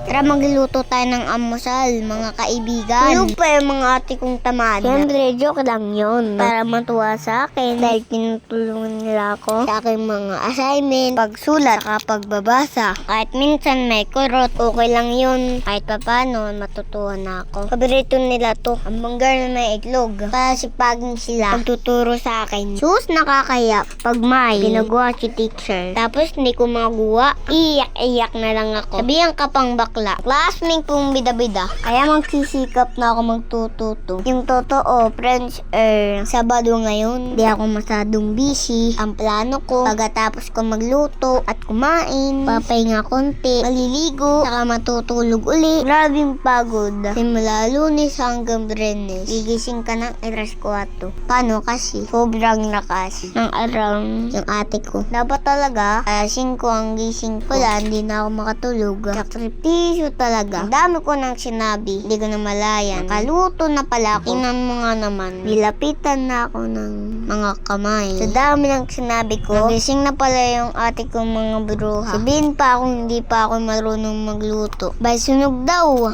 Tara magluluto tayo ng almusal, mga kaibigan. Tulog pa yung mga ate kong tamad. Siyempre, joke lang yun. Para matuwa sa akin dahil tinutulungan nila ako sa aking mga assignment, pagsulat, saka pagbabasa. Kahit minsan may kurot, okay lang yun. Kahit papano, matutuwa na ako. Paborito nila to, hamburger na may itlog. Para sipagin sila pagtuturo sa akin. Sus, nakakaya. Pag may ginagawa si teacher, tapos hindi ko magawa, iyak-iyak na lang ako. Sabihan ka pang bakla. Classmate kong bida-bida. Kaya magsisikap na ako magtututo. Yung totoo, friends, Sabado ngayon, di ako masadong busy. Ang plano ko, pagkatapos ko magluto at kumain, papahinga konti, maliligo, saka matutulog uli. Grabing pagod. Simula Lunes hanggang Biyernes, gigising ka ng alas 4. Paano kasi? Sobrang lakas ng alarm yung ate ko. Dapat talaga, alas 5 ang gising ko lang, hindi na ako makatulog. Sakripisyo talaga. Ang dami ko nang sinabi, hindi ko na malayan. Kaluto na pala ako. Tingnan mo nga naman, nilapitan na ako ng mga kamay. Sa dami ng sinabi ko, nagising na pala yung ate ko mga bruha. Sabihin pa ako, hindi pa ako marunong magluto. Bay, sunog daw.